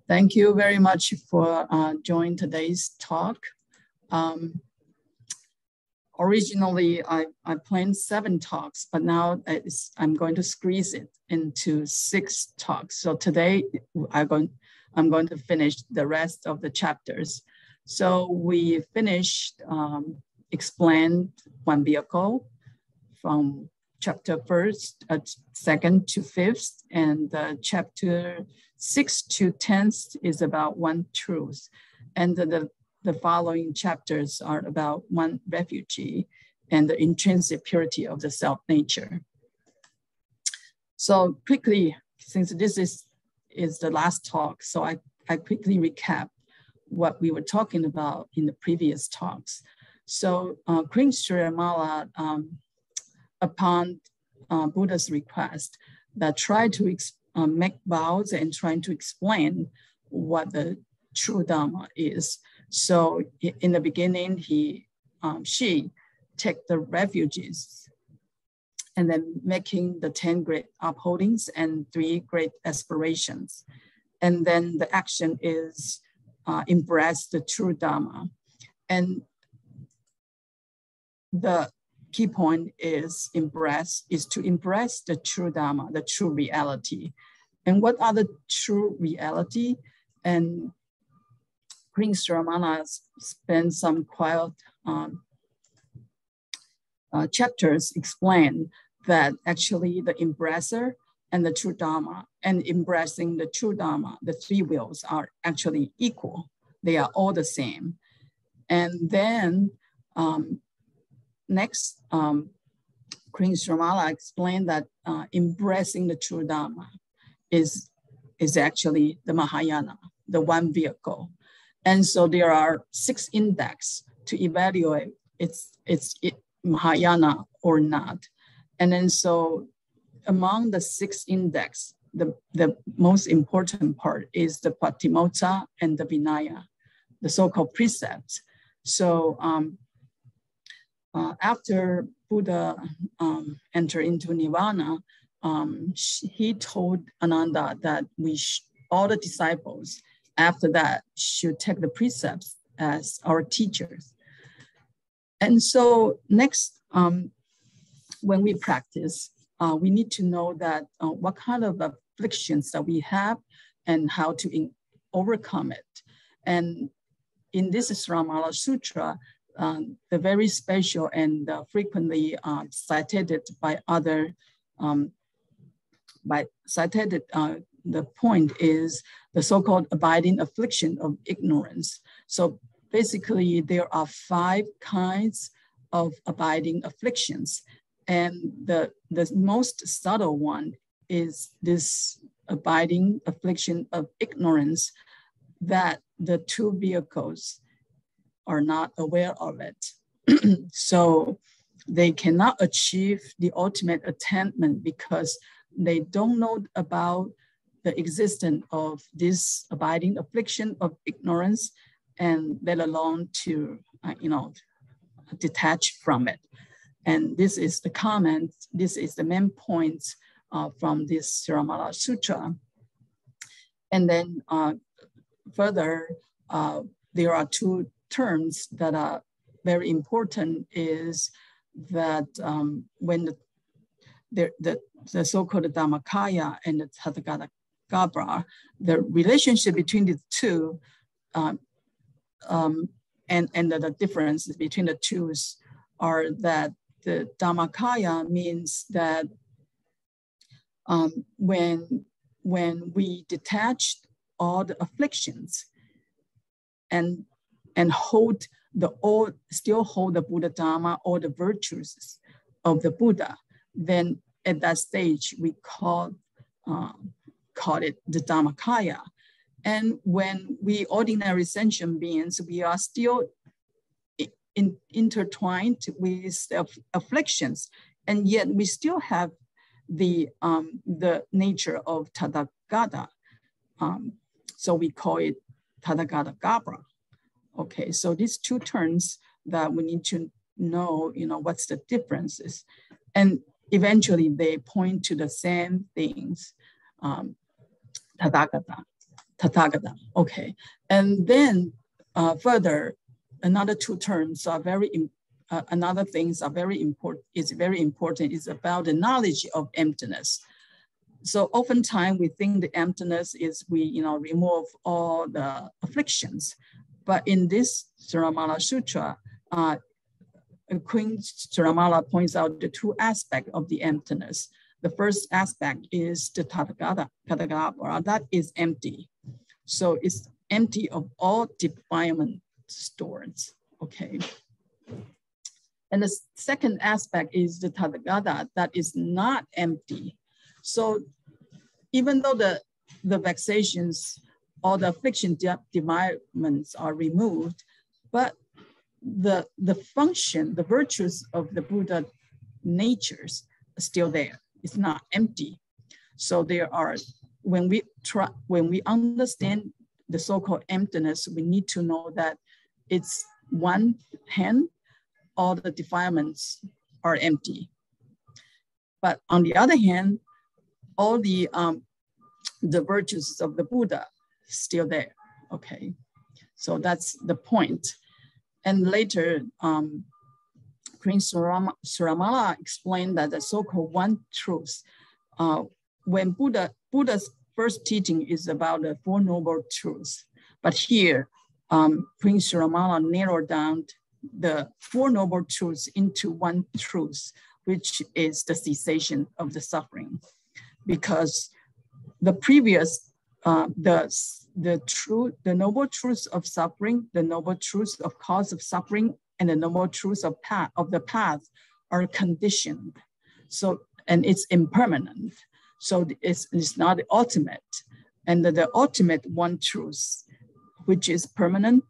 Thank you very much for joining today's talk. Originally, I planned 7 talks, but now I'm going to squeeze it into 6 talks. So today, I'm going to finish the rest of the chapters. So we finished, explained one vehicle from chapter 1st, 2nd to 5th, and chapter 6th to 10th is about one truth. And the following chapters are about one refugee and the intrinsic purity of the self-nature. So quickly, since this is the last talk, so I quickly recap what we were talking about in the previous talks. So Queen Śrīmālā, upon Buddha's request, that tried to make vows and trying to explain what the true Dharma is. So in the beginning, she take the refugees and then making the 10 great upholdings and 3 great aspirations. And then the action is embrace the true Dharma. And the key point is to embrace the true Dharma, the true reality. And what are the true reality? And Queen Śrīmālā spent some quiet chapters explain that actually the embracer and the true Dharma and embracing the true Dharma, the 3 wills are actually equal. They are all the same. And then next, Queen Śrīmālā explained that embracing the true Dharma is actually the Mahayana, the one vehicle. And so there are 6 index to evaluate it's Mahayana or not. And then so among the 6 index, the most important part is the Patimota and the Vinaya, the so-called precepts. So after Buddha entered into Nirvana, he told Ananda that all the disciples after that should take the precepts as our teachers. And so next, when we practice, we need to know that what kind of afflictions that we have and how to overcome it. And in this Śrīmālā Sutra, the very special and frequently cited by other, the point is the so-called abiding affliction of ignorance. So basically there are 5 kinds of abiding afflictions. And the most subtle one is this abiding affliction of ignorance that the 2 vehicles are not aware of it. So they cannot achieve the ultimate attainment because they don't know about the existence of this abiding affliction of ignorance, and let alone to, detach from it. And this is the comment, this is the main point from this Śrīmālā Sutra. And then further, there are 2 terms that are very important is that when the so-called Dhammakaya and the Tathagata Gabra, the relationship between the 2 and the differences between the 2 are that the Dhammakaya means that when we detach all the afflictions and still hold the Buddha Dharma, all the virtues of the Buddha, then at that stage we call it the Dhammakaya. And when we ordinary sentient beings, we are still intertwined with afflictions, and yet we still have the nature of Tathagata. So we call it Tathagata Gabra. Okay, so these 2 terms that we need to know, what's the differences. And eventually they point to the same things, Tathagata. Tathagata. Okay, and then further, another two terms are another things are very important. Is very important. Is about the knowledge of emptiness. So oftentimes we think the emptiness is we remove all the afflictions, but in this Śrīmālā Sutra, Queen Śrīmālā points out the two aspects of the emptiness. The first aspect is the Tathagata, that is empty. So it's empty of all defilement stores, okay? And the second aspect is the Tathagata, that is not empty. So even though the vexations or the affliction defilements are removed, but the function, the virtues of the Buddha natures are still there. It's not empty. So there are, when we understand the so-called emptiness, we need to know that it's one hand, all the defilements are empty. But on the other hand, all the virtues of the Buddha still there, okay? So that's the point. And later, Queen Śrīmālā explained that the so-called one truth, when Buddha's first teaching is about the Four Noble Truths, but here, Queen Śrīmālā narrowed down the Four Noble Truths into one truth, which is the cessation of the suffering. Because the previous, the noble truths of suffering, the noble truths of cause of suffering, and the noble truths of the path are conditioned. So, and it's impermanent. So it's not the ultimate. And the ultimate one truth, which is permanent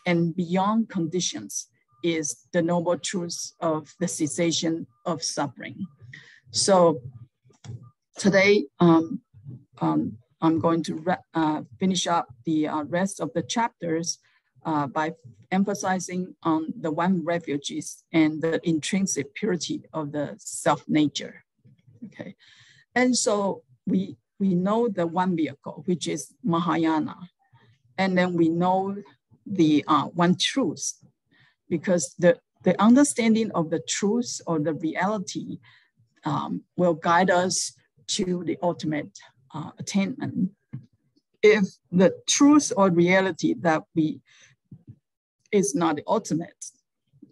and beyond conditions, is the noble truths of the cessation of suffering. So today, I'm going to finish up the rest of the chapters by emphasizing on the one refuges and the intrinsic purity of the self-nature. Okay, and so we know the one vehicle, which is Mahayana, and then we know the one truth, because the understanding of the truth or the reality will guide us to the ultimate attainment. If the truth or reality that is not the ultimate,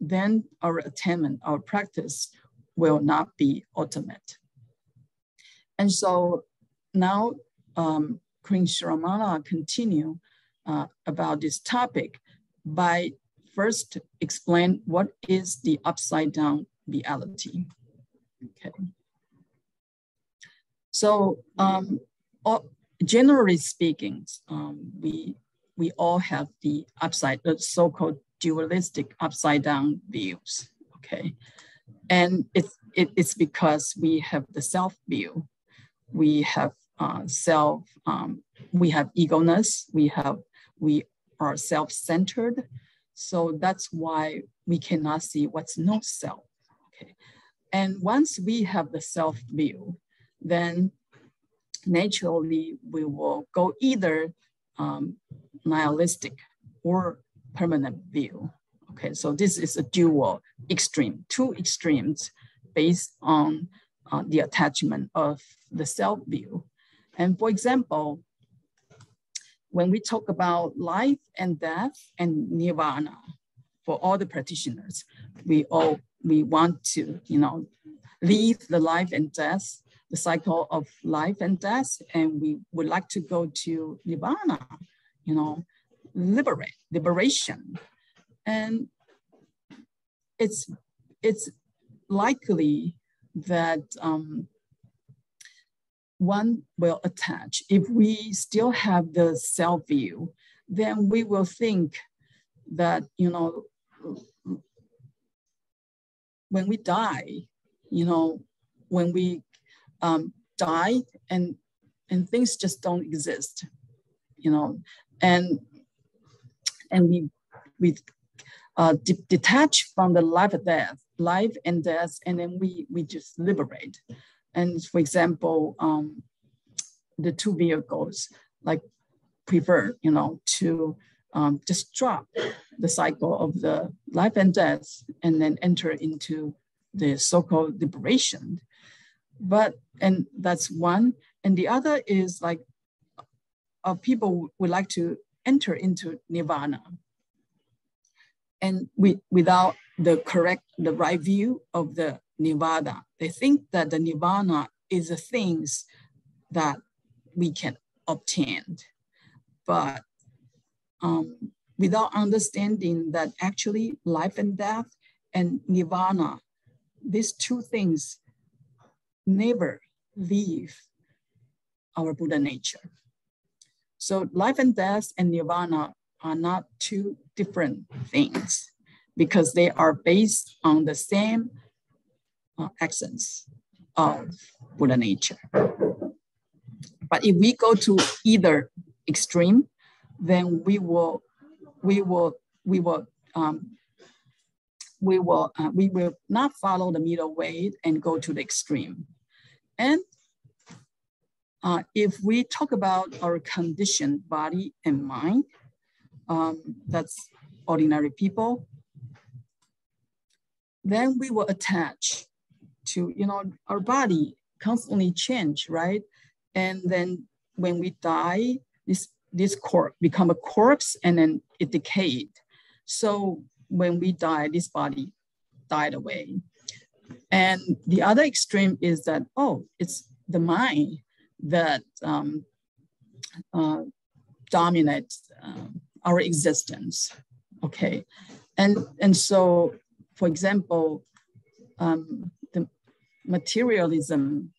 then our attainment, our practice will not be ultimate. And so now Queen Śrīmālā continue about this topic by first explain what is the upside down reality. Okay. So generally speaking, we all have the so-called dualistic upside down views, okay? And it's because we have the self view, we have we have egoness, we are self-centered. So that's why we cannot see what's not self, okay? And once we have the self view, then naturally we will go either nihilistic or permanent view. Okay, so this is a dual extreme, two extremes based on the attachment of the self view. And for example, when we talk about life and death and nirvana, for all the practitioners, we want to, leave the life and death, the cycle of life and death, and we would like to go to nirvana, liberation. And it's likely that one will attach. If we still have the self view, then we will think that, when we die, when we die and things just don't exist, and we detach from the life and death, and then we just liberate. And for example, the two vehicles, like prefer, to just drop the cycle of the life and death and then enter into the so-called liberation. And that's one. And the other is like people would like to enter into nirvana. And without the right view of the nirvana, they think that the nirvana is the things that we can obtain. But without understanding that actually life and death and nirvana, these two things never leave our Buddha nature. So life and death and nirvana are not two different things because they are based on the same essence of Buddha nature. But if we go to either extreme, then we will not follow the middle way and go to the extreme. And if we talk about our conditioned body and mind, that's ordinary people, then we will attach to, our body constantly change, right? And then when we die, this corpse become a corpse and then it decayed. So when we die, this body died away. And the other extreme is that, it's the mind that dominates our existence, okay? And so, for example, the materialism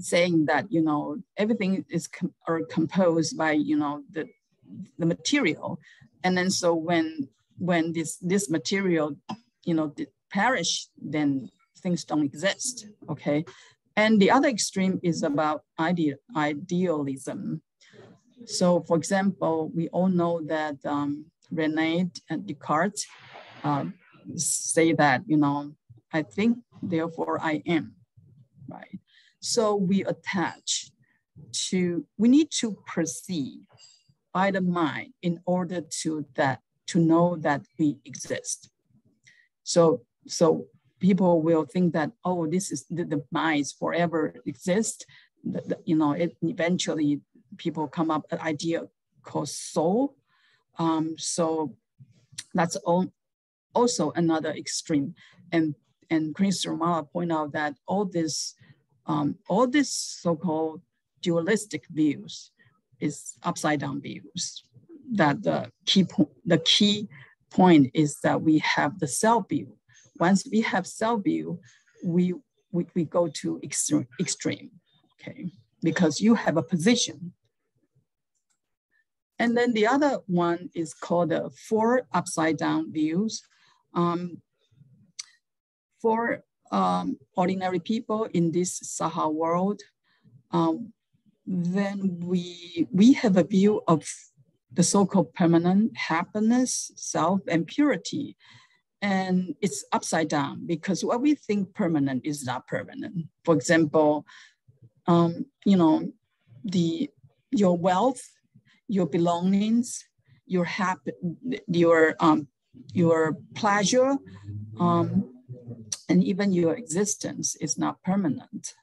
saying that, everything is composed by, the material. And then so when this material, perish, then things don't exist, okay? And the other extreme is about idealism. So for example, we all know that Rene Descartes say that, I think, therefore I am, right? So we need to perceive by the mind in order to know that we exist. So people will think that, this is the mind forever exists. It eventually people come up with an idea called soul. So that's also another extreme. And Śrīmālā point out that all this so-called dualistic views is upside down views. That the key point is that we have the self view. Once we have self view, we go to extreme, okay? Because you have a position. And then the other one is called the 4 upside down views. For ordinary people in this Saha world, then we have a view of the so-called permanent happiness, self, and purity. And it's upside down because what we think permanent is not permanent. For example, your wealth, your belongings, your pleasure, and even your existence is not permanent.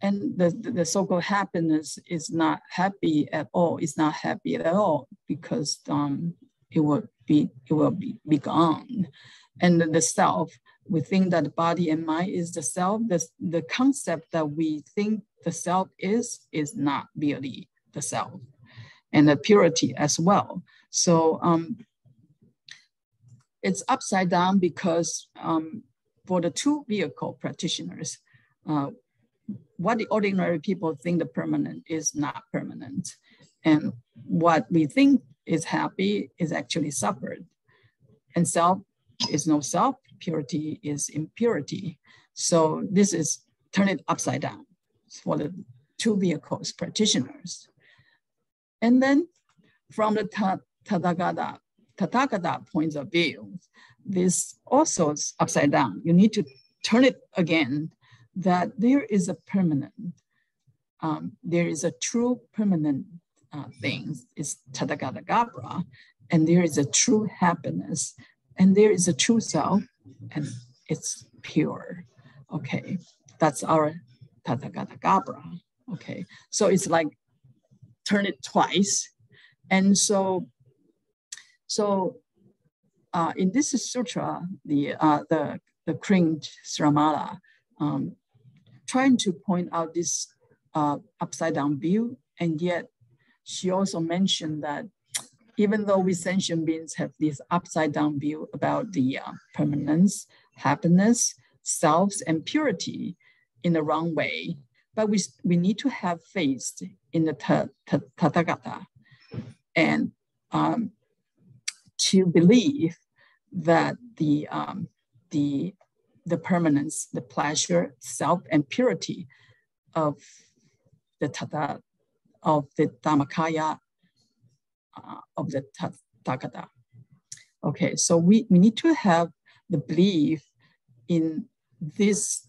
And the so-called happiness is not happy at all. It's not happy at all because it will be gone. And the self, we think that the body and mind is the self. The concept that we think the self is not really the self, and the purity as well. So it's upside down because for the 2 vehicle practitioners, what the ordinary people think the permanent is not permanent. And what we think is happy is actually suffered. And self is no self, purity is impurity. So this is turn it upside down for the 2 vehicles practitioners. And then from the Tathagata point of view, this also is upside down. You need to turn it again, that there is a permanent there is a true permanent thing, is Tathagata Gabra, and there is a true happiness, and there is a true self, and it's pure. Okay, that's our Tathagata Gabra. Okay, so it's like turn it twice. And so in this sutra, the Śrīmālā trying to point out this upside down view, and yet she also mentioned that even though we sentient beings have this upside down view about the permanence, happiness, selves, and purity in the wrong way, but we need to have faith in the Tathagata and to believe that the permanence, the pleasure, self, and purity of the Tata, of the Dhammakaya, of the Tathagata. Okay, so we need to have the belief in this.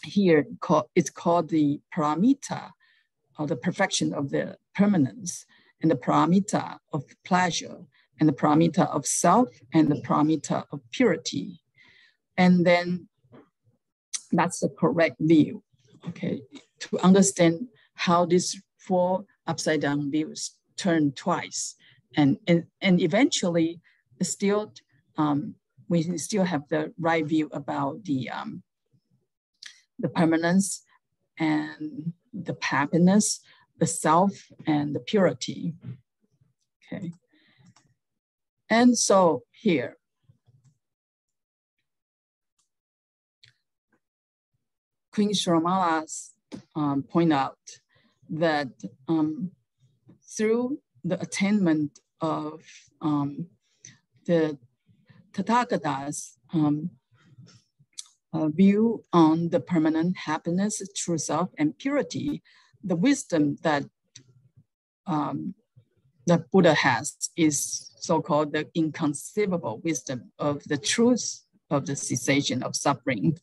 Here, it's called the paramita, or the perfection of the permanence, and the paramita of pleasure, and the paramita of self, and the paramita of purity. And then that's the correct view, okay, to understand how these four upside down views turn twice. And eventually, still, we still have the right view about the permanence and the happiness, the self, and the purity. Okay. And so here, Queen Śrīmālā point out that through the attainment of the Tathagata's view on the permanent happiness, true self, and purity, the wisdom that that Buddha has is so-called the inconceivable wisdom of the truth of the cessation of suffering.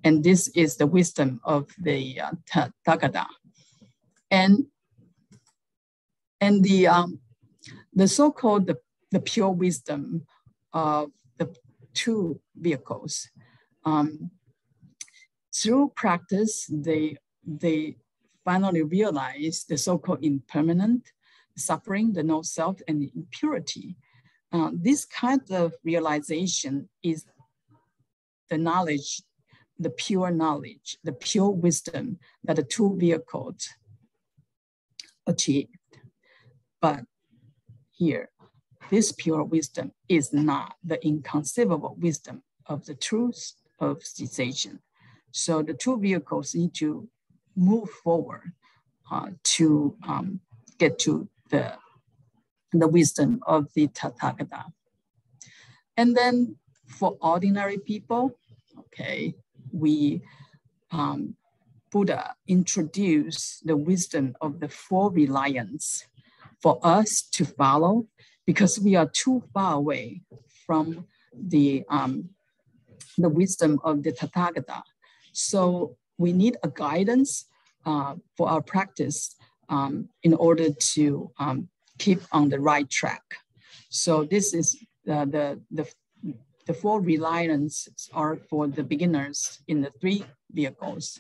And this is the wisdom of the Tathagata. And the so-called the pure wisdom of the two vehicles. Through practice, they finally realize the so-called impermanent, suffering, the no self, and the impurity. This kind of realization is the knowledge, the pure knowledge, the pure wisdom that the two vehicles achieved. But here, this pure wisdom is not the inconceivable wisdom of the truth of cessation. So the two vehicles need to move forward to get to the wisdom of the Tathagata. And then for ordinary people, okay, Buddha introduced the wisdom of the four reliance for us to follow, because we are too far away from the wisdom of the Tathagata. So we need a guidance for our practice in order to keep on the right track. So this is the four reliances are for the beginners in the three vehicles.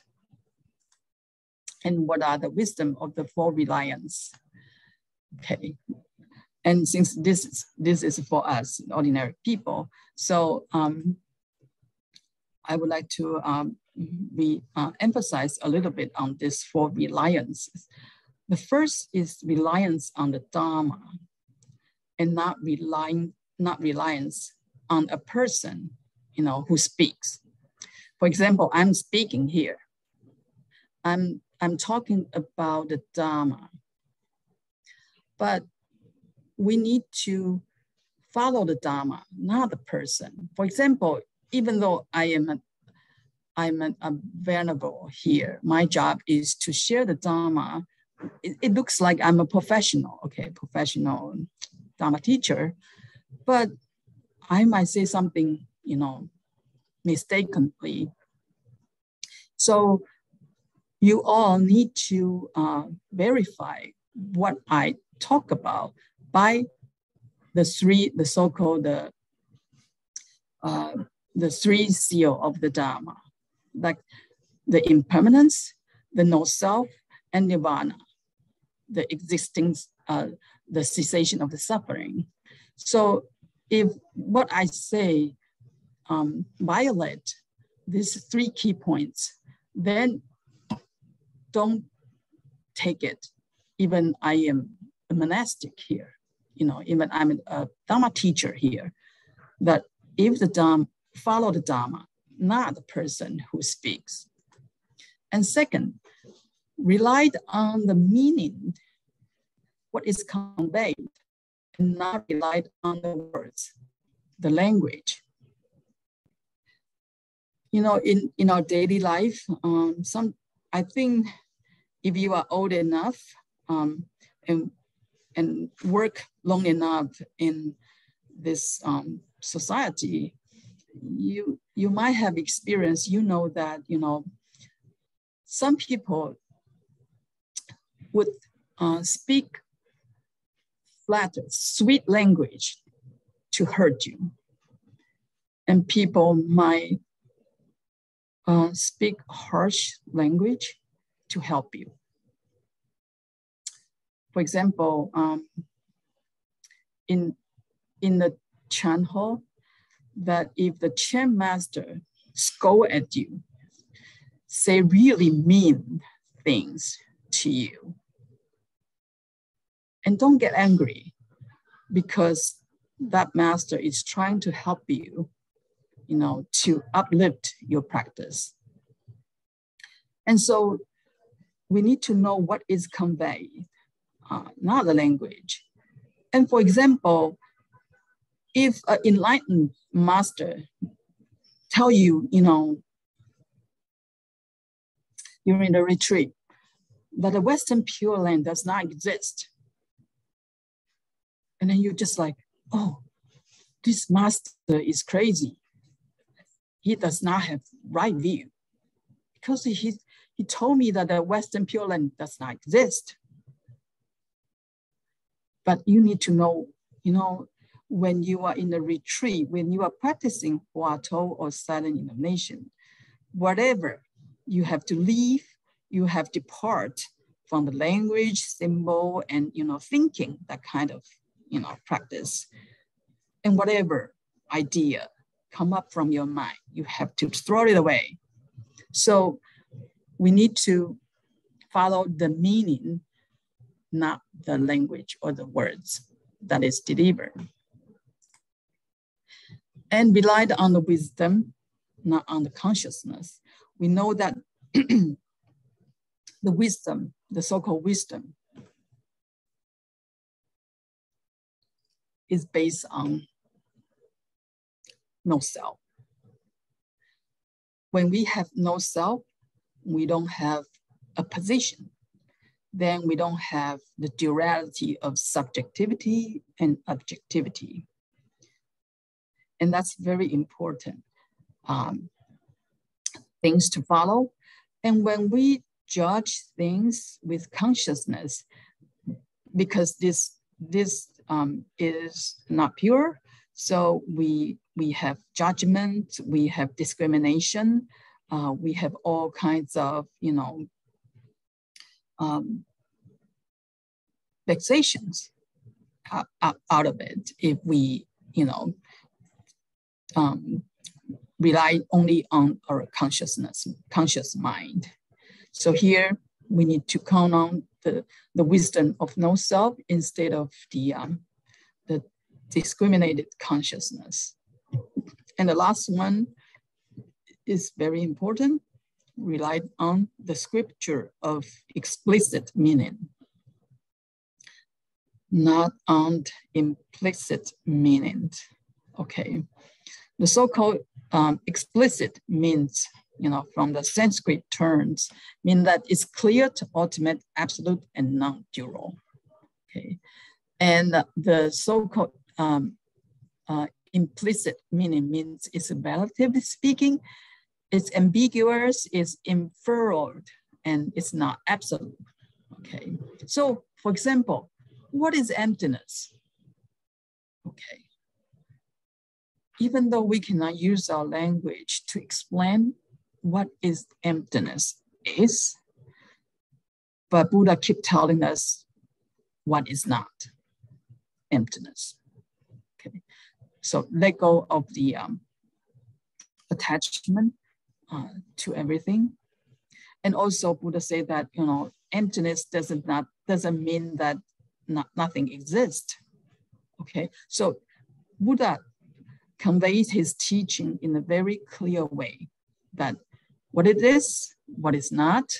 And what are the wisdom of the four reliance? Okay, and since this is for us, ordinary people, so I would like to emphasize a little bit on these four reliances. The first is reliance on the Dharma, and not reliance on a person, who speaks. For example, I'm speaking here. I'm talking about the Dharma, but we need to follow the Dharma, not the person. For example, even though I'm a venerable here, my job is to share the Dharma. It looks like I'm a professional, okay, professional Dharma teacher, but I might say something, mistakenly. So, you all need to verify what I talk about by the so-called the three seal of the Dharma, like the impermanence, the no self, and nirvana, the existence, the cessation of the suffering. So if what I say violate these three key points, then don't take it. Even I am a monastic here, even I'm a Dharma teacher here, that if the Dharma, follow the Dharma, not the person who speaks. And second, relied on the meaning, what is conveyed, and not relied on the words, the language. In our daily life, I think if you are old enough and work long enough in this society, you might have experienced, that, some people would speak flat, sweet language to hurt you. And people might speak harsh language to help you. For example, in the Chan hall, that if the Chan master scold at you, say really mean things to you, and don't get angry, because that master is trying to help you, to uplift your practice. And so we need to know what is conveyed, not the language. And for example, if an enlightened master tell you, during the retreat, that the Western Pure Land does not exist, and then you're just like, oh, this master is crazy. He does not have right view, because he told me that the Western Pure Land does not exist. But you need to know, when you are in the retreat, when you are practicing Huatou or silent illumination, whatever, you have to leave, you have to depart from the language, symbol, and thinking, that kind of practice. And whatever idea come up from your mind, you have to throw it away. So we need to follow the meaning, not the language or the words that is delivered. And relied on the wisdom, not on the consciousness. We know that the wisdom, the so-called wisdom, is based on no self. When we have no self, we don't have a position. Then we don't have the duality of subjectivity and objectivity. And that's very important things to follow. And when we judge things with consciousness, because this is not pure, so we have judgment, we have discrimination, we have all kinds of vexations out of it if we rely only on our conscious mind. So here we need to count on the wisdom of no self instead of the discriminated consciousness. And the last one is very important, relied on the scripture of explicit meaning, not on implicit meaning. Okay, the so-called explicit means, from the Sanskrit terms, mean that it's clear to ultimate, absolute, and non-dual. Okay, and the so-called implicit meaning means it's relatively speaking, it's ambiguous, it's inferred, and it's not absolute. Okay, so for example, what is emptiness? Okay, even though we cannot use our language to explain what is emptiness is, but Buddha keep telling us what is not emptiness. Okay, so let go of the attachment to everything. And also Buddha said that, you know, emptiness doesn't mean that nothing exists. Okay, so Buddha conveys his teaching in a very clear way that what it is, what is not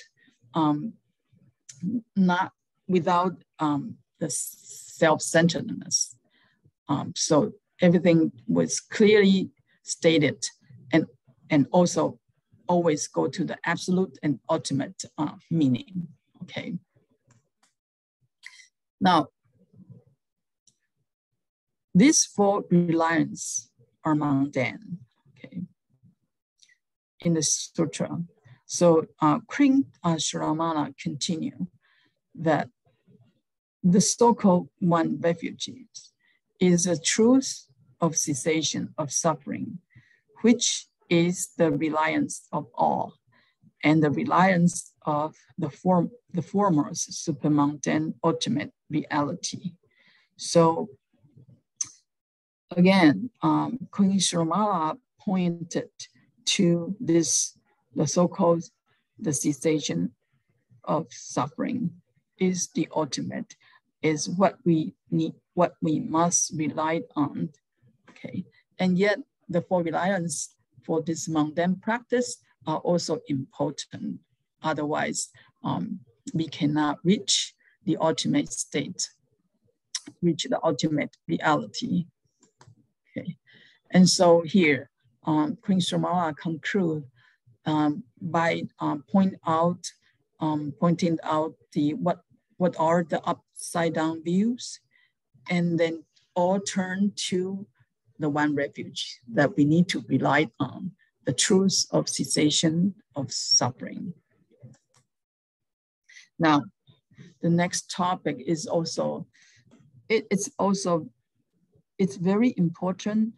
without the self-centeredness. So everything was clearly stated, and also always go to the absolute and ultimate meaning. Okay. Now, these four reliance are mundane. Okay. In the sutra. So King Śrīmālā continue that the so-called one refuge is a truth of cessation of suffering, which is the reliance of all, and the reliance of the foremost supermundane ultimate reality. So again, King Śrīmālā pointed to this, the so-called the cessation of suffering is the ultimate, is what we need, what we must rely on. Okay, and yet the four reliance for this mundane practice are also important. Otherwise, we cannot reach the ultimate state, reach the ultimate reality. Okay, and so here, King Śrīmālā conclude by pointing out the what are the upside down views, and then all turn to the one refuge that we need to rely on, the truth of cessation of suffering. Now, the next topic is also, it's very important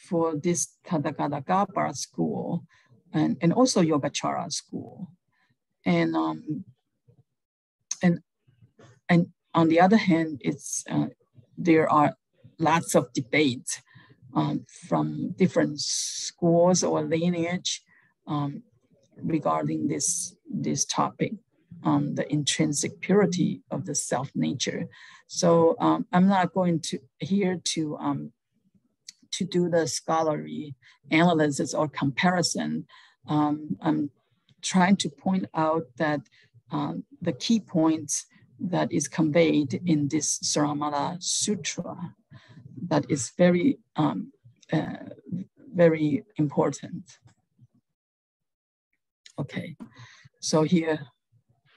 for this Tathagata school and also Yogacara school. And on the other hand, it's there are lots of debates from different schools or lineage regarding this topic, the intrinsic purity of the self-nature. So I'm not going to here to do the scholarly analysis or comparison. I'm trying to point out that the key points that is conveyed in this Śrīmālā Sutra that is very, very important. Okay, so here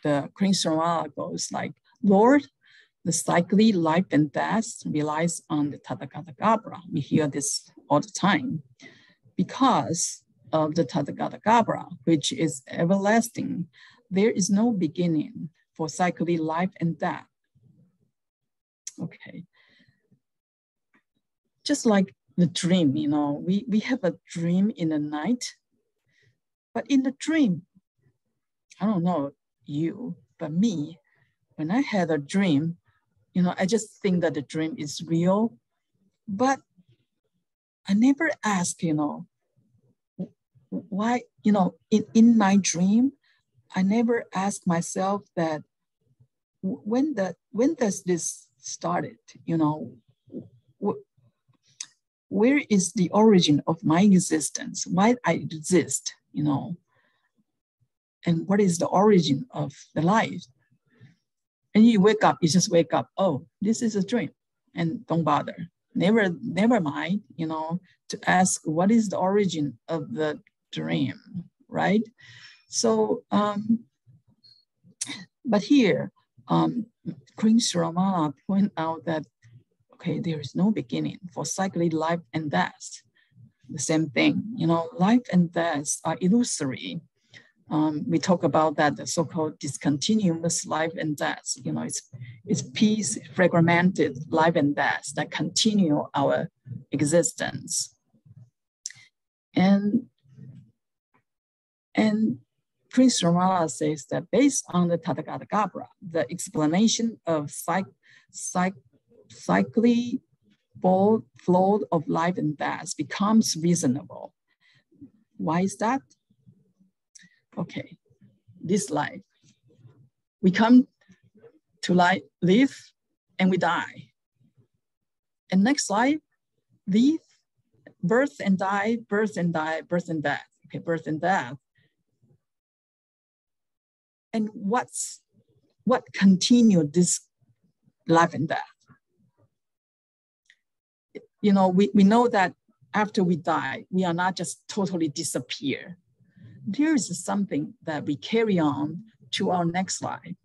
the King Śrīmālā goes like, Lord, the cyclic life and death relies on the Tathagata. We hear this all the time. Because of the Tathagata, which is everlasting, there is no beginning for cyclic life and death. Okay. Just like the dream, you know, we have a dream in the night, but in the dream, I don't know you, but me, when I had a dream, you know, I just think that the dream is real, but I never ask, you know, why, you know, in my dream, I never ask myself that when does this started, you know, where is the origin of my existence? Why I exist, you know, and what is the origin of the life? And you wake up, you just wake up, oh, this is a dream, and don't bother. Never mind, you know, to ask what is the origin of the dream, right? So, but here, King Śrīmālā point out that, okay, there is no beginning for cyclic life and death. The same thing, you know, life and death are illusory. we talk about that the so-called discontinuous life and death. It's peace, fragmented life and death that continue our existence. And Prince Śrīmālā says that based on the Tathagata, the explanation of cyclically flow of life and death becomes reasonable. Why is that? Okay, this life, we come to life, live, and we die. And next life, live, birth and die, birth and die, birth and death. Okay, birth and death. And what continue this life and death? We know that after we die, we are not just totally disappear. There is something that we carry on to our next life.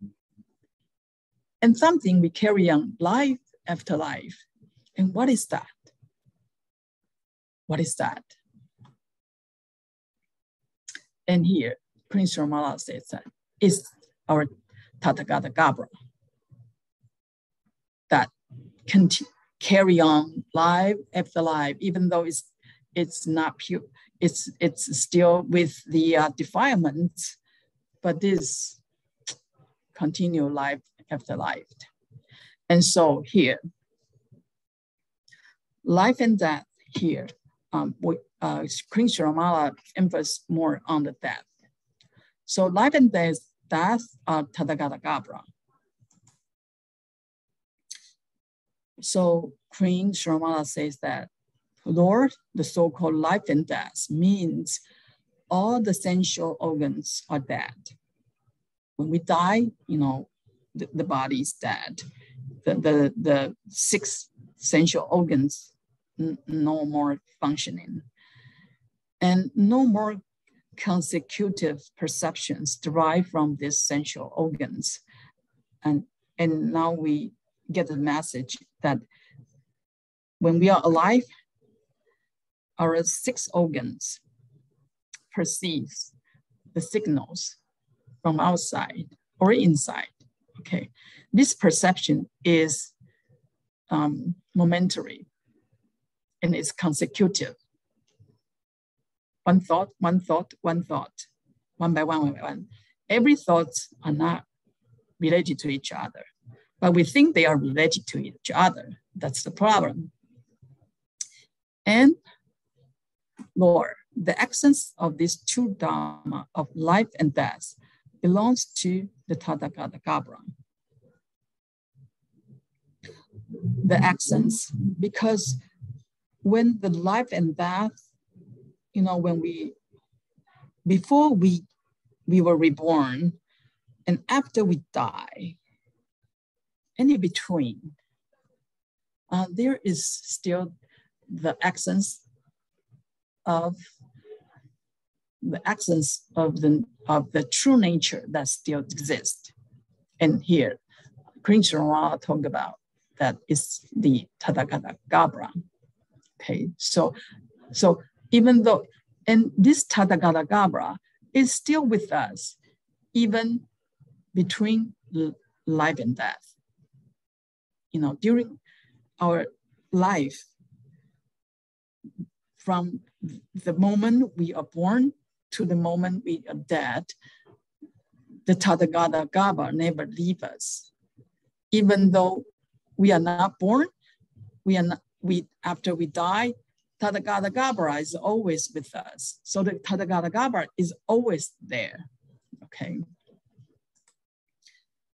And something we carry on life after life. And what is that? What is that? And here, Prince Śrīmālā says that it's our Tathagata Gabra that can carry on life after life, even though it's not pure, it's still with the defilements, but this continue life after life. And so here, life and death here, Prince Śrīmālā emphasizes more on the death. So life and death are Tathagata Gabra. So Prince Śrīmālā says that, Lord, the so-called life and death means all the sensual organs are dead. When we die, the body is dead. The 6 sensual organs no more functioning. And no more consecutive perceptions derived from these sensual organs. And now we get the message that when we are alive, our 6 organs perceive the signals from outside or inside. Okay, this perception is momentary and it's consecutive. One thought, one thought, one thought, one by one, one by one. Every thoughts are not related to each other, but we think they are related to each other. That's the problem. And Lord, the essence of these 2 dharma of life and death belongs to the Tathagata Gabra. The essence, because when the life and death, before we were reborn and after we die, and in between, there is still the essence of the true nature that still exists. And here, Prince Śrīmālā talked about that is the Tathagata Gabra. Okay, so even though, and this Tathagata Gabra is still with us, even between life and death. During our life, from the moment we are born to the moment we are dead, the Tathagata Gabra never leaves us. Even though we are not born, after we die, Tathagata Gabra is always with us. So the Tathagata Gabra is always there, okay?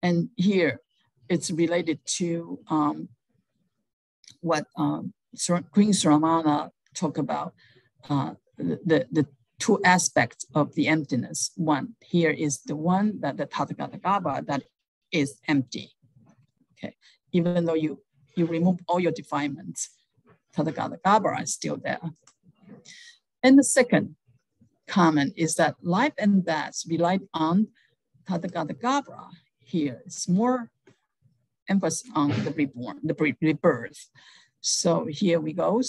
And here it's related to what Queen Śrīmālā talked about, the 2 aspects of the emptiness. One, here is the one that the Tathagata Gabra that is empty, okay? Even though you remove all your defilements, Tathagata Gabra is still there. And the second comment is that life and death rely on Tathagata Gabra. Here it's more emphasis on the reborn, the rebirth. So here we go.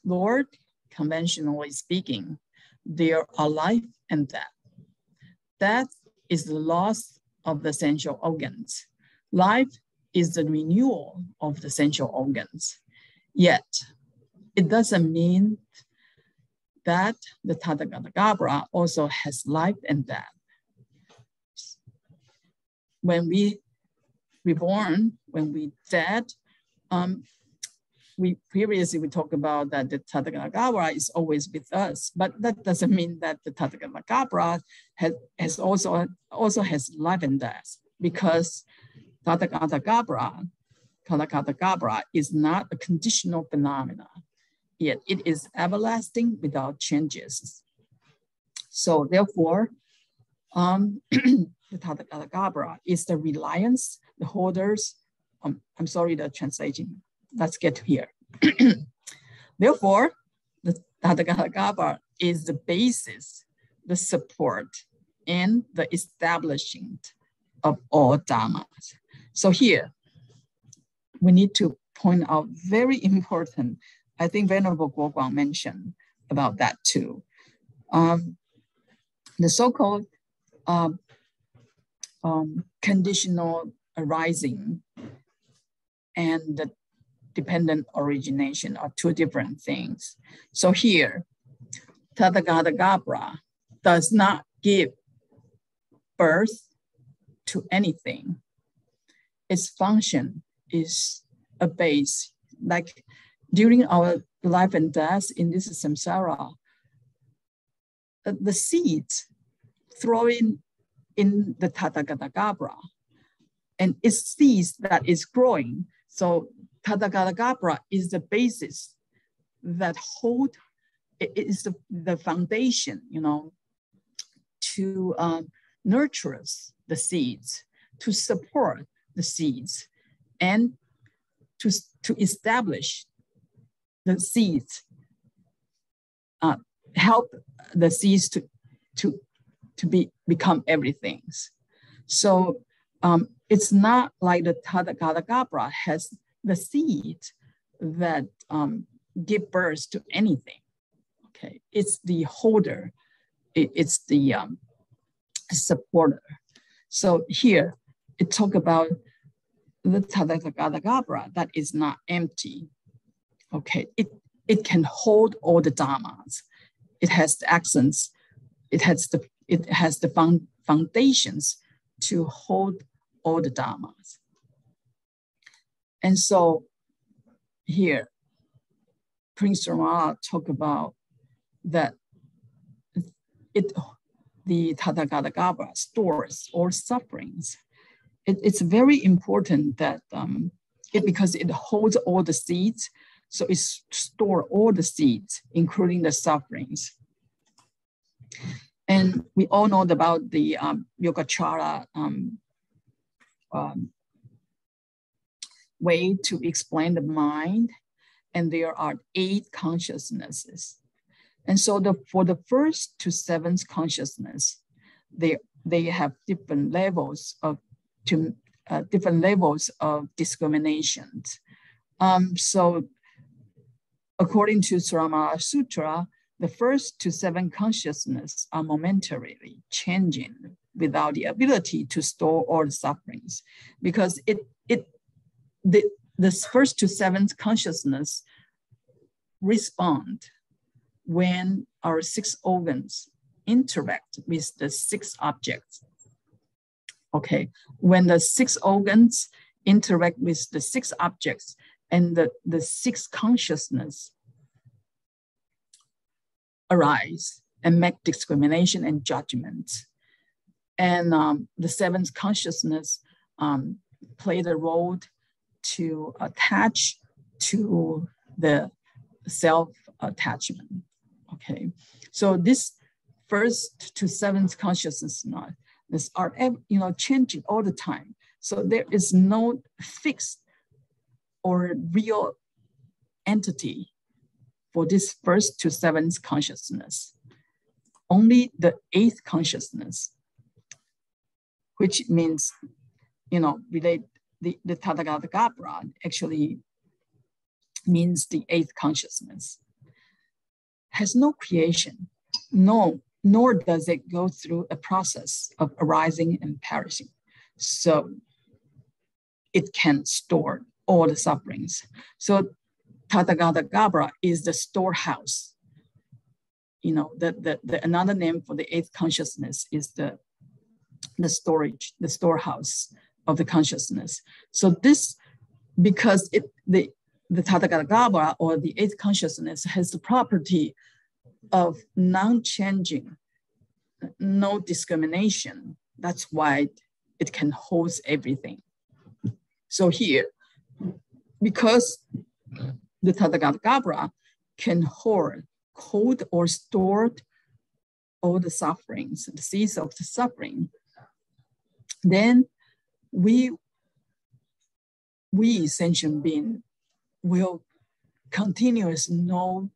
Lord, conventionally speaking, there are life and death. Death is the loss of the sensual organs. Life is the renewal of the sensual organs. Yet, it doesn't mean that the Tathagata also has life and death. When we reborn, when we dead, we previously talked about that the Tathagata is always with us, but that doesn't mean that the Tathagata also has life and death, because Tathagata is not a conditional phenomenon, yet it is everlasting without changes. So therefore, the Tathagata is the reliance, the holders. I'm sorry, the translation. Let's get to here. Therefore, the Tathagata is the basis, the support, and the establishing of all dharmas. So here, we need to point out very important, I think Venerable Guoguang mentioned about that too. The so-called conditional arising and the dependent origination are two different things. So here, Tathagata does not give birth to anything. Its function is a base. Like during our life and death in this samsara, the seeds throwing in the Tathagata, and it's seeds that is growing. So Tathagata is the basis that hold, it is the foundation, to nurture the seeds, to support the seeds, and to establish the seeds, help the seeds to become everything. So it's not like the Tathagata has the seed that give birth to anything. Okay, it's the holder, it's the supporter. So here it talk about the Tathagata that is not empty. Okay, it can hold all the dharmas. It has the accents. It has the foundations to hold all the dharmas. And so here, Prince Śrīmālā talk about that the Tathagata stores all sufferings. It's very important that because it holds all the seeds, so it stores all the seeds, including the sufferings. And we all know about the Yogacara way to explain the mind, and there are 8 consciousnesses. And so for the first to 7th consciousness, they have different levels of discrimination. So according to Śrīmālā Sutra, the first to 7 consciousness are momentarily changing without the ability to store all the sufferings, because the first to 7th consciousness respond when our 6 organs interact with the 6 objects. Okay, when the 6 organs interact with the 6 objects and the 6 consciousness arise and make discrimination and judgments. And the 7th consciousness play the role to attach to the self-attachment. Okay, so this first to 7th consciousness are changing all the time. So there is no fixed or real entity for this first to 7th consciousness. Only the 8th consciousness, which means, relate the Tathagata actually means the 8th consciousness, has no creation, no nor does it go through a process of arising and perishing. So it can store all the sufferings. So Tathagata Garbha is the storehouse. You know, the another name for the eighth consciousness is the storage, the storehouse of the consciousness. So this, because the Tathagata Garbha, or the eighth consciousness, has the property of non-changing, no discrimination. That's why it can hold everything. So here, because the Tathagata Garbha can hold or store all the sufferings, the seeds of the suffering, then we sentient being will continuously know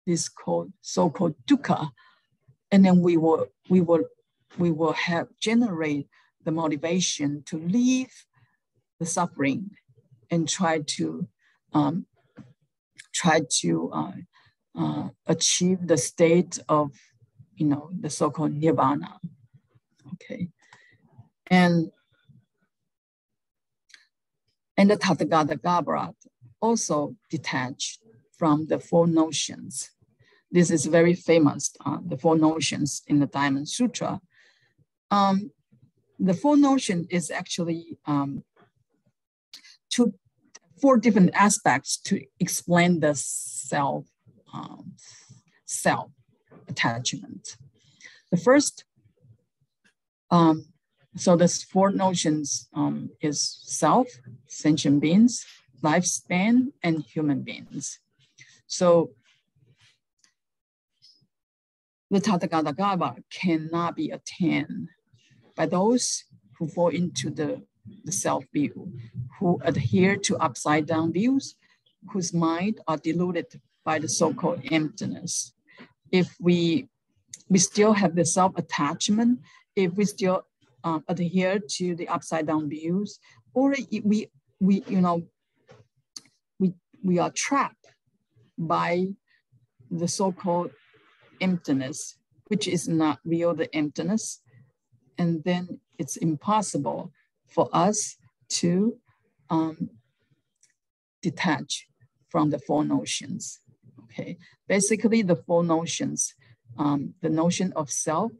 this so-called dukkha, and then we will have generate the motivation to leave the suffering and try to achieve the state of, you know, the so-called nirvana. Okay, and the Tathagata Garbha also detached from the four notions. This is very famous, the four notions in the Diamond Sutra. The four notion is actually four different aspects to explain the self attachment. The first, so there's four notions is self, sentient beings, lifespan, and human beings. So the Tathagata Garbha cannot be attained by those who fall into the self view, who adhere to upside down views, whose mind are deluded by the so-called emptiness. If we still have the self-attachment, if we still adhere to the upside down views, or we are trapped by the so-called emptiness, which is not real, the emptiness, and then it's impossible for us to detach from the four notions. Okay, basically the four notions, the notion of self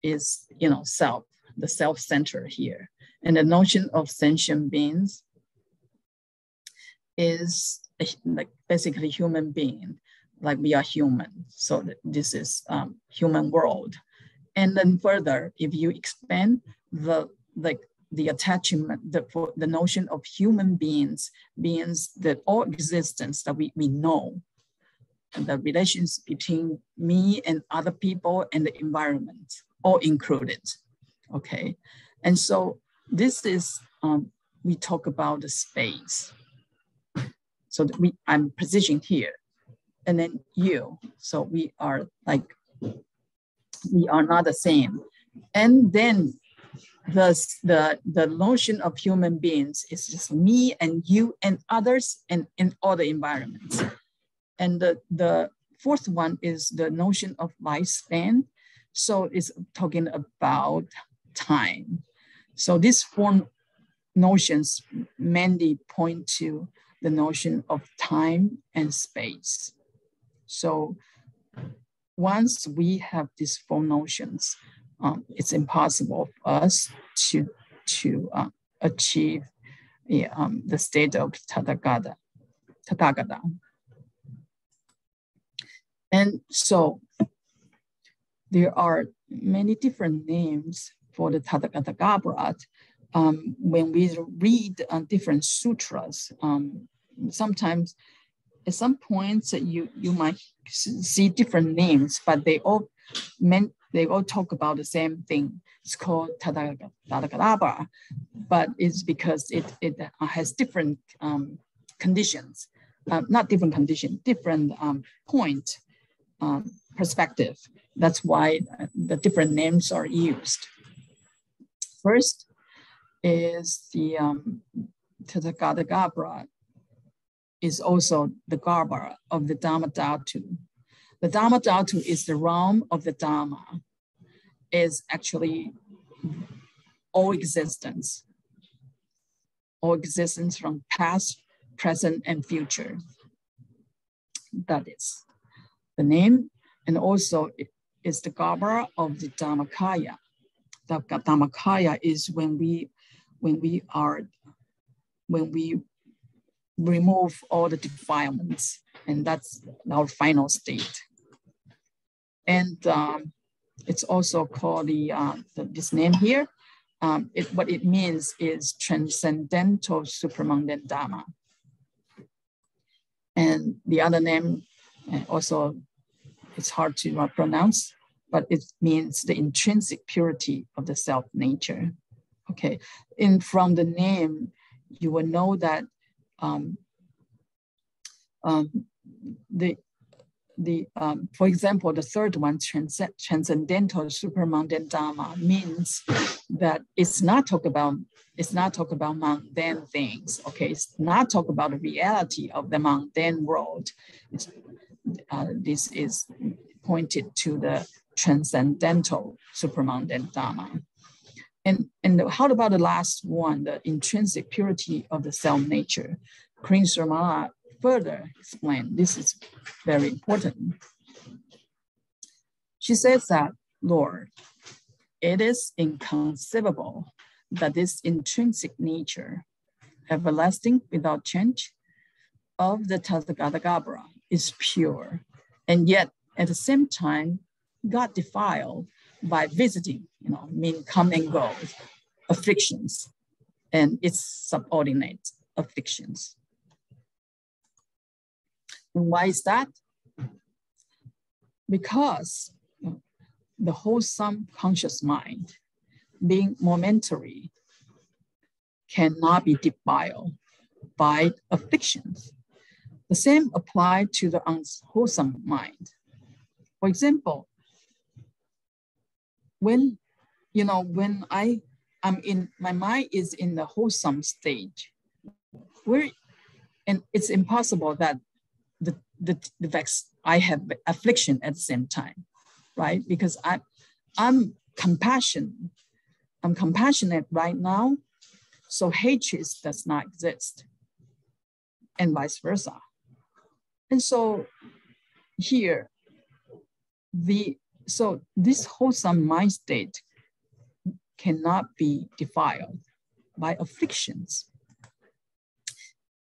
is, self, the self-center here, and the notion of sentient beings is like basically human being, like we are human. So this is human world. And then further, if you expand the attachment, the notion of human beings, that all existence that we know, and the relations between me and other people and the environment, all included. Okay, and so this is we talk about the space. So I'm positioned here, and then you. So we are not the same. And then the notion of human beings is just me and you and others and in all the environments. And the fourth one is the notion of lifespan. So it's talking about time. So these four notions mainly point to the notion of time and space. So once we have these four notions, it's impossible for us to achieve the state of Tathagata. And so there are many different names for the Tathagata Garbha. When we read different sutras, sometimes at some points you might see different names, but they all talk about the same thing. It's called Tathagata Garbha, but it's because it has different conditions, not different condition, different point perspective. That's why the different names are used. First is the Tathagata Garbha is also the Garbha of the Dharma Dhatu. The Dharma Dhatu is the realm of the Dharma, is actually all existence from past, present, and future. That is the name, and also it is the Garbha of the Dharmakaya. The Dharmakaya is when we remove all the defilements, and that's our final state. And it's also called this name here. What it means is transcendental supramundane Dharma. And the other name also, it's hard to pronounce, but it means the intrinsic purity of the self nature. Okay, from the name, you will know that for example, the third one, transcendental supermundane Dharma, means that it's not talk about mundane things. Okay, it's not talk about the reality of the mundane world. This is pointed to the transcendental supermundane Dharma. And how about the last one, the intrinsic purity of the self nature? Queen Śrīmālā further explained, this is very important. She says that, Lord, it is inconceivable that this intrinsic nature, everlasting without change, of the Tathagata Garbha is pure, and yet at the same time got defiled by visiting, mean come and go afflictions and its subordinate afflictions. And why is that? Because the wholesome conscious mind, being momentary, cannot be defiled by afflictions. The same applies to the unwholesome mind. For example, when my mind is in the wholesome stage, and it's impossible that I have affliction at the same time, right? Because I'm compassionate right now, so hatred does not exist, and vice versa. And so here, this wholesome mind state cannot be defiled by afflictions.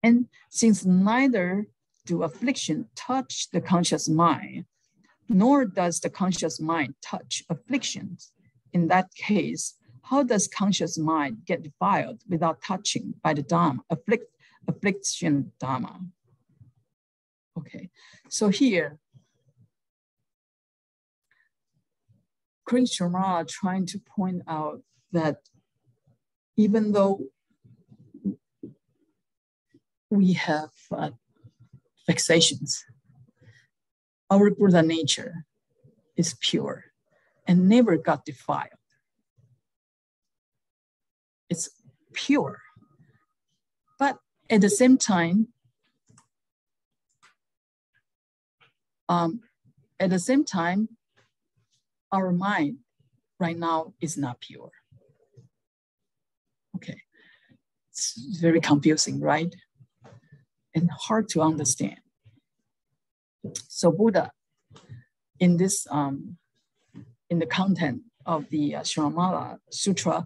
And since neither do affliction touch the conscious mind, nor does the conscious mind touch afflictions, in that case, how does conscious mind get defiled without touching by the Dharma, affliction Dharma? Okay, so here, Queen Śrīmālā trying to point out that even though we have vexations, our Buddha nature is pure and never got defiled. It's pure. But at the same time, our mind right now is not pure. Okay, it's very confusing, right? And hard to understand. So Buddha, in this, in the content of the Śrīmālā Sutra,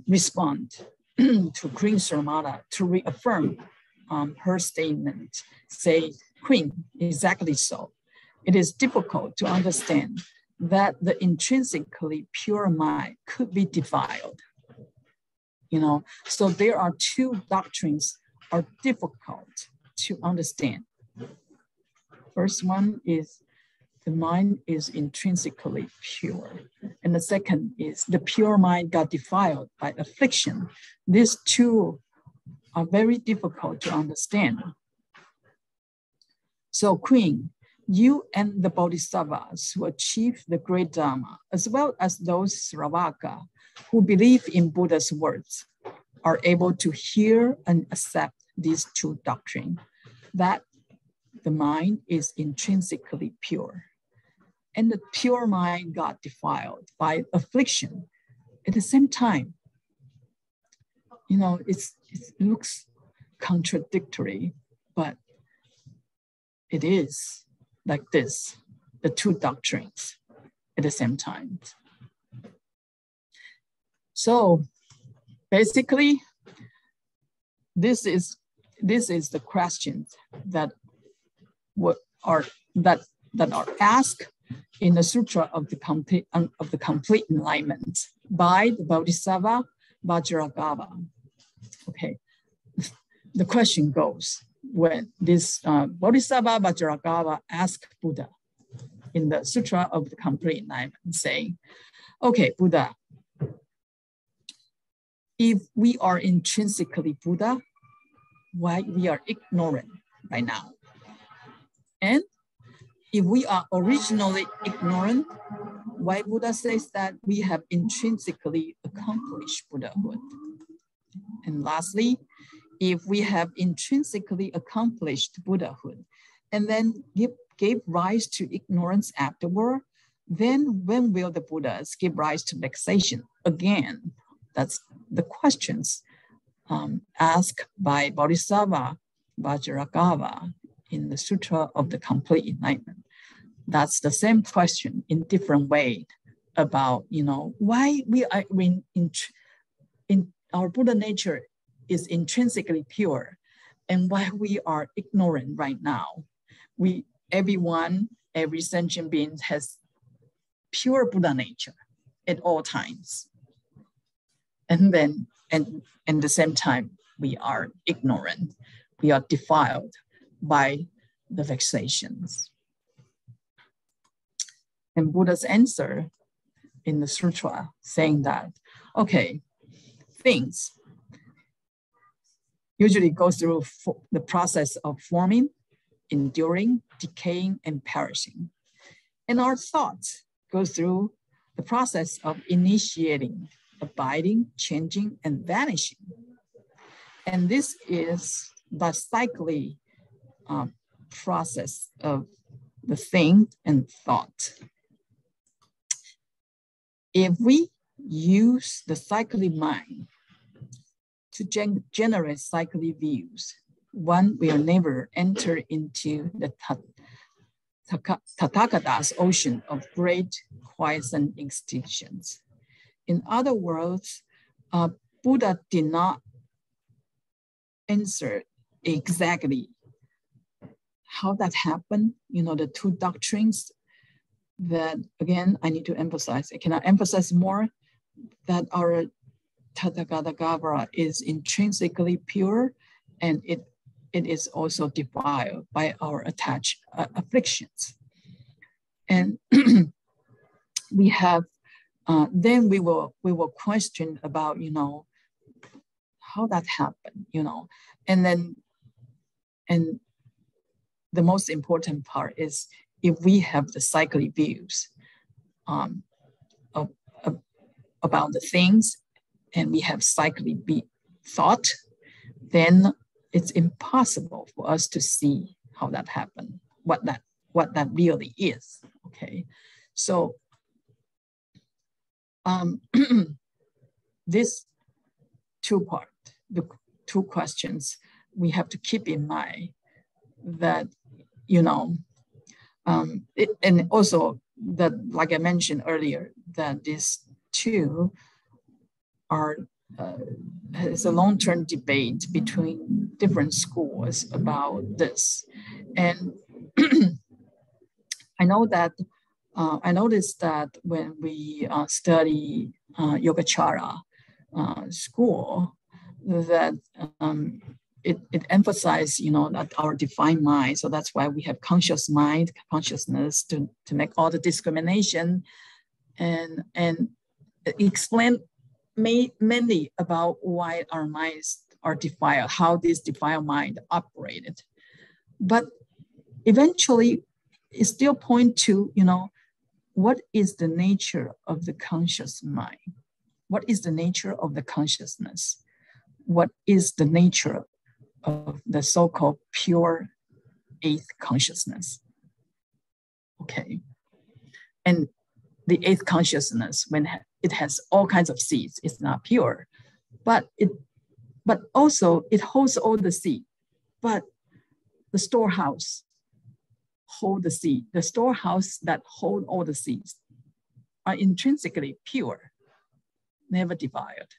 respond to Queen Śrīmālā to reaffirm her statement, say, Queen, exactly so. It is difficult to understand that the intrinsically pure mind could be defiled. So there are two doctrines are difficult to understand. First one is the mind is intrinsically pure. And the second is the pure mind got defiled by affliction. These two are very difficult to understand. So Queen, you and the Bodhisattvas who achieve the great Dharma, as well as those Sravaka who believe in Buddha's words, are able to hear and accept these two doctrines, that the mind is intrinsically pure. And the pure mind got defiled by affliction. At the same time, it looks contradictory, but it is like this, the two doctrines at the same time. So basically, this is the questions that are asked in the Sutra of the complete enlightenment by the Bodhisattva Vajragāva. Okay, the question goes, when this Bodhisattva Vajragāva asked Buddha in the Sutra of the complete enlightenment, saying, okay, Buddha, if we are intrinsically Buddha, why we are ignorant right now? And if we are originally ignorant, why Buddha says that we have intrinsically accomplished Buddhahood? And lastly, if we have intrinsically accomplished Buddhahood and then gave rise to ignorance afterward, then when will the Buddhas give rise to vexation again? That's the questions asked by Bodhisattva Vajragāva in the Sutra of the Complete Enlightenment. That's the same question in different way about, why we are in our Buddha nature is intrinsically pure and why we are ignorant right now. Every sentient being has pure Buddha nature at all times. And then, and at the same time, we are ignorant. We are defiled by the vexations. And Buddha's answer in the sutra saying that, okay, things usually go through the process of forming, enduring, decaying, and perishing. And our thoughts go through the process of initiating, abiding, changing, and vanishing. And this is the cyclic process of the thing and thought. If we use the cyclic mind to generate cyclic views, one will never enter into the Tathagata's ocean of great quiescent extinctions. In other words, Buddha did not answer exactly how that happened. The two doctrines that, again, I need to emphasize. I cannot emphasize more that our Tathagata is intrinsically pure and it is also defiled by our attached afflictions. And we have, then we will question about, how that happened, and then, and the most important part is if we have the cyclic views about the things and we have cyclic thought, then it's impossible for us to see how that happened, what that really is. Okay, so this the two questions, we have to keep in mind that, and also that, like I mentioned earlier, that these two are, it's a long-term debate between different schools about this. And I noticed that when we study Yogacara school, that it emphasized, that our divine mind. So that's why we have consciousness to make all the discrimination and explain mainly about why our minds are defiled, how this defiled mind operated. But eventually, it still points to, what is the nature of the conscious mind? What is the nature of the consciousness? What is the nature of the so-called pure eighth consciousness. Okay. And the eighth consciousness, when it has all kinds of seeds, it's not pure, but also it holds all the seed. But the storehouse hold the seed. The storehouse that hold all the seeds are intrinsically pure, never defiled.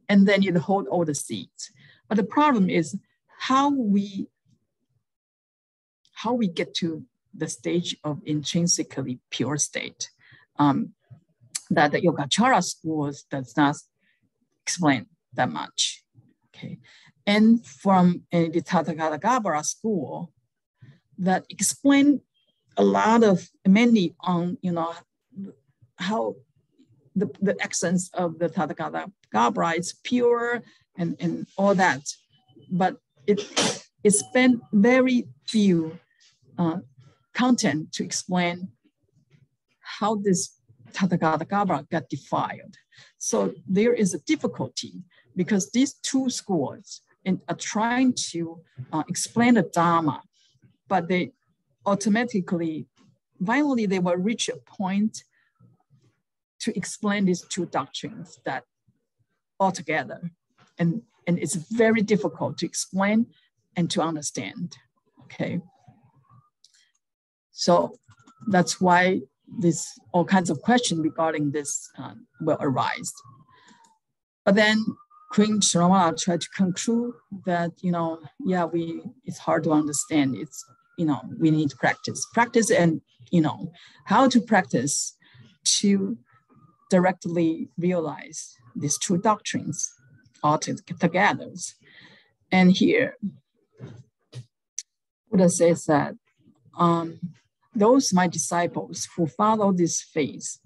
And then it hold all the seeds. But the problem is how we get to the stage of intrinsically pure state that the Yogacara schools does not explain that much. Okay, and from the Tathagata Garbhara school that explain a lot of mainly on how the essence of the Tathagata Garbhara is pure and all that, but it spent very few content to explain how this Tathagata Garbhara got defiled. So there is a difficulty because these two schools are trying to explain the Dharma, but they automatically, finally they will reach a point to explain these two doctrines that altogether. And it's very difficult to explain and to understand, okay? So that's why all kinds of questions regarding this will arise. But then Queen Śrīmālā tried to conclude that, it's hard to understand. It's, we need to practice and, how to practice to directly realize these two doctrines all together. And here, Buddha says that those my disciples who follow this faith,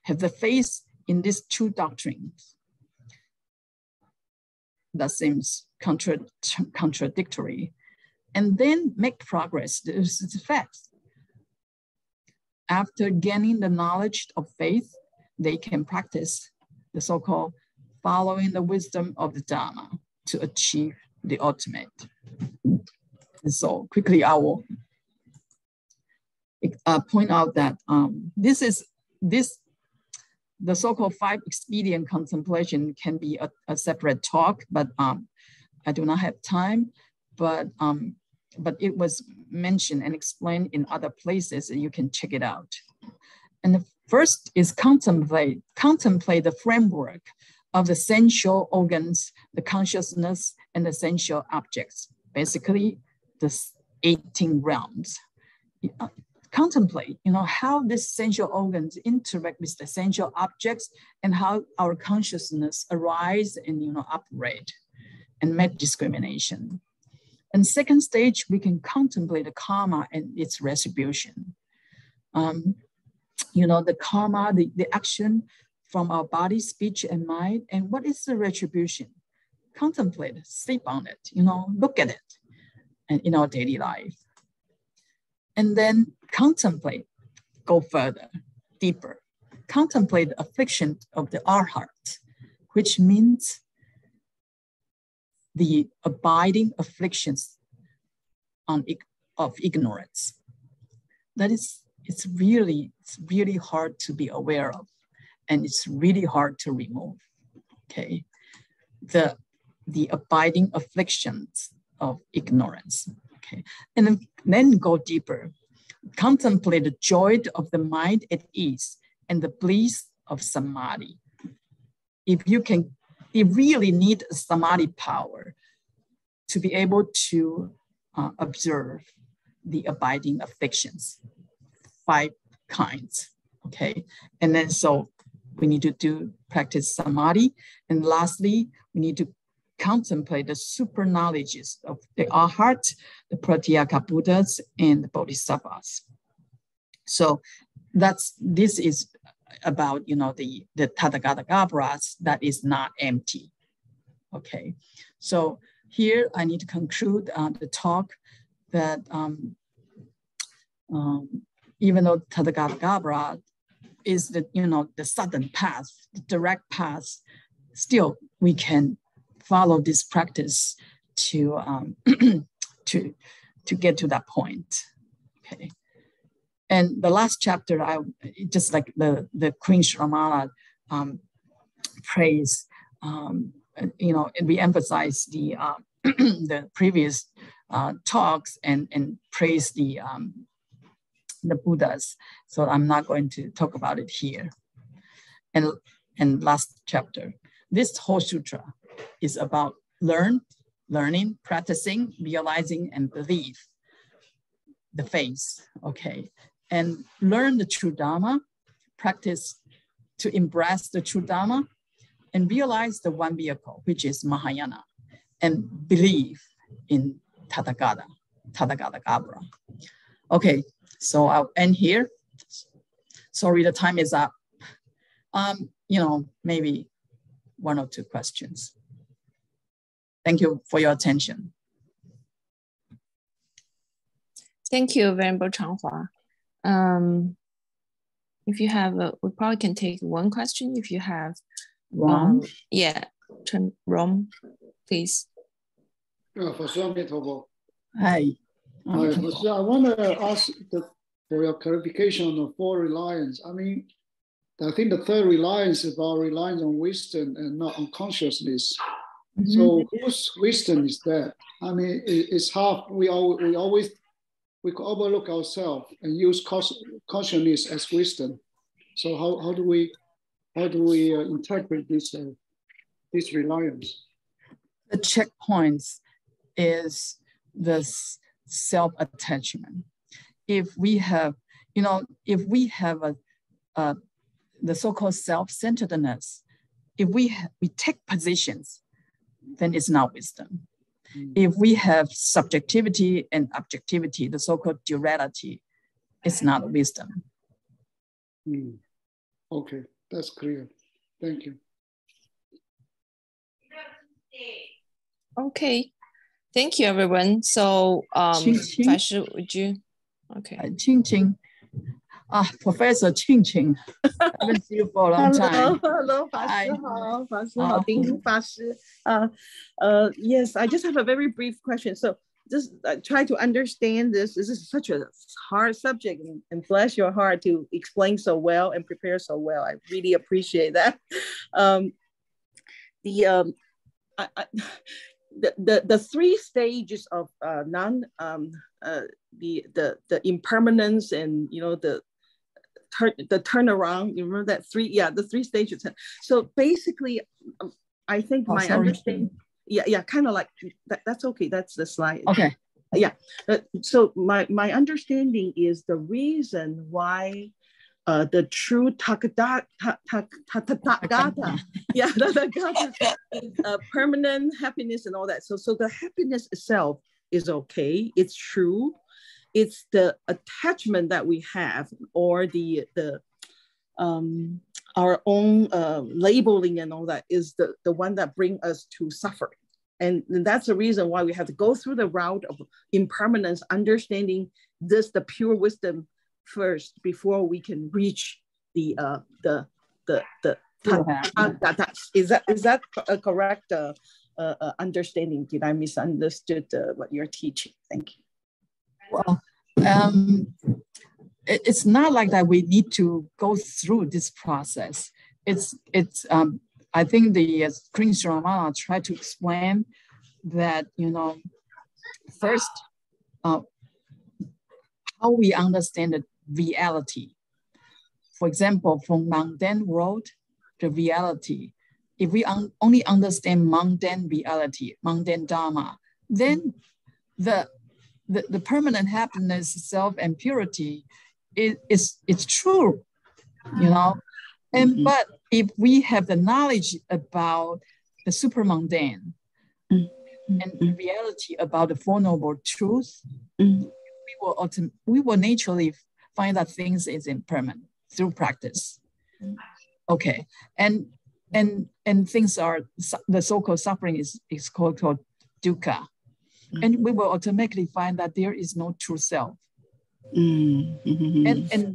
have the faith in these two doctrines. That seems contradictory. And then make progress. This is a fact. After gaining the knowledge of faith, they can practice the so-called following the wisdom of the Dharma to achieve the ultimate. And so quickly, I will point out that the so-called 5 expedient contemplation can be a separate talk, but I do not have time. But it was mentioned and explained in other places, and you can check it out. And the first is contemplate the framework of the sensual organs, the consciousness, and the sensual objects, basically the 18 realms. Contemplate, how these sensual organs interact with the sensual objects and how our consciousness arise and, operate and make discrimination. And second stage, we can contemplate the karma and its retribution. The karma, the action from our body, speech, and mind. And what is the retribution? Contemplate, sleep on it, look at it and in our daily life. And then contemplate, go further, deeper. Contemplate the affliction of our heart, which means the abiding afflictions of ignorance. That is, it's really hard to be aware of, and it's really hard to remove. Okay, the abiding afflictions of ignorance. Okay, and then go deeper. Contemplate the joy of the mind at ease and the bliss of samadhi. You really need samadhi power to be able to observe the abiding afflictions, 5 kinds. Okay, and then so we need to practice samadhi, and lastly, we need to contemplate the super knowledges of the Arhat, the Pratyeka Buddhas, and the Bodhisattvas. So this is about the Tathagata Garbharas that is not empty. Okay, so here I need to conclude the talk that even though Tathagata Garbhara is the sudden path, the direct path, still we can follow this practice to to get to that point. Okay. And the last chapter, I just like the Queen Śrīmālā praise, you know, and we emphasize the the previous talks and praise the Buddhas. So I'm not going to talk about it here. And last chapter, this whole sutra is about learning, practicing, realizing, and belief, the faith, okay? And learn the true Dharma, practice to embrace the true Dharma, and realize the one vehicle, which is Mahayana, and believe in Tathagata Garbha. Okay, so I'll end here. Sorry, the time is up. You know, maybe 1 or 2 questions. Thank you for your attention. Thank you, Venerable Chang-Hwa. If you have, we probably can take 1 question if you have. Yeah, Rom, please. Hi. Hi. I want to ask for your clarification on the 4 reliance. I mean, I think the 3rd reliance is about reliance on wisdom and not on consciousness. Mm-hmm. So whose wisdom is that? I mean, it's half. We could overlook ourselves and use consciousness as wisdom. So how do we interpret this reliance? The checkpoints is the self-attachment. If we have, you know, the so-called self-centeredness, if we take positions, then it's not wisdom. Mm. If we have subjectivity and objectivity, the so-called duality, it's not wisdom. Mm. Okay, that's clear. Thank you. Okay, thank you, everyone. So, Fashi, would you? Okay. Ching. Professor Ching. I haven't seen you for a long time. Hello, Fashi. Yes, I just have a very brief question. So just try to understand this. This is such a hard subject, and bless your heart to explain so well and prepare so well. I really appreciate that. The 3 stages of the impermanence and, you know, the turnaround. You remember that 3? Yeah, the 3 stages. So basically, I think my understanding. Yeah, kind of like that. That's okay. That's the slide. Okay. Yeah. So my understanding is the reason why the true Tathagata, permanent happiness and all that. So the happiness itself is okay. It's true. It's the attachment that we have, or the our own labeling and all that is the one that bring us to suffering. And that's the reason why we have to go through the route of impermanence, understanding this, the pure wisdom first, before we can reach is that a correct understanding? Did I misunderstood what you're teaching? Thank you. Well, it's not like that we need to go through this process. I think the Queen Śrīmālā tried to explain that, you know, first, how we understand the reality. For example, from mundane world, the reality, if we only understand mundane reality, mundane Dharma, then the permanent happiness, self, and purity it's true, you know. And but if we have the knowledge about the supramundane and the reality about the Four Noble Truths, we will naturally find that things is impermanent through practice. Okay, and things are, the so-called suffering is called dukkha. And we will automatically find that there is no true self. And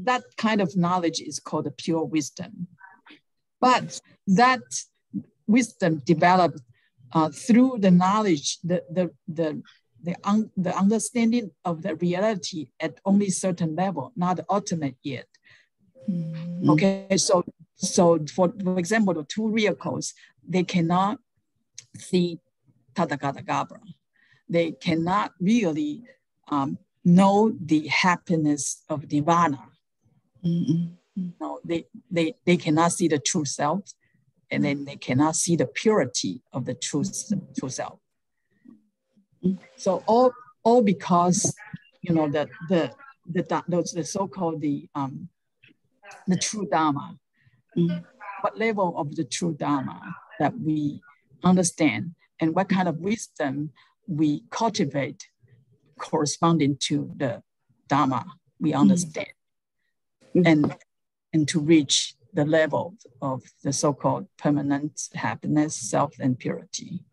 that kind of knowledge is called the pure wisdom. But that wisdom developed through the knowledge, the the understanding of the reality at only certain level, not ultimate yet. Mm-hmm. Okay, so for example, the two vehicles, they cannot see Tathagata Garbha. They cannot really know the happiness of nirvana. Mm-hmm. No, they cannot see the true self, and then they cannot see the purity of the true self. So all because the so-called the true Dharma. What level of the true Dharma that we understand, and what kind of wisdom we cultivate corresponding to the Dharma we understand, and to reach the level of the so-called permanent happiness, self, and purity.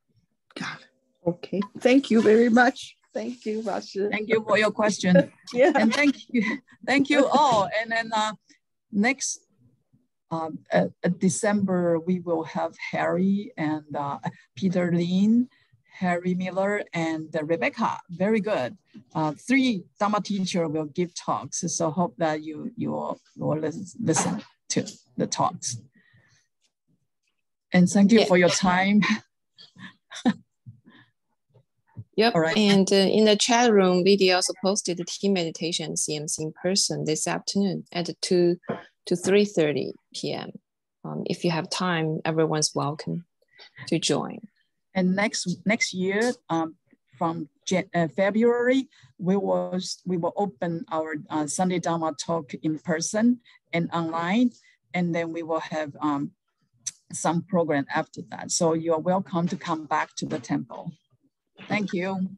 Got it. Okay. Thank you very much. Thank you, Fashi. Thank you for your question. Yeah. And thank you all. And then next December, we will have Harry and Peter Lin, Harry Miller, and Rebecca. Very good. 3 Dharma teachers will give talks. So hope that you will listen to the talks. And thank you for your time. Yep. All right. And in the chat room, Lydia also posted the team meditation CMC in person this afternoon at 2 to 3:30 p.m. If you have time, everyone's welcome to join. And next year, from February, we will open our Sunday Dharma talk in person and online, and then we will have some program after that. So you are welcome to come back to the temple. Thank you.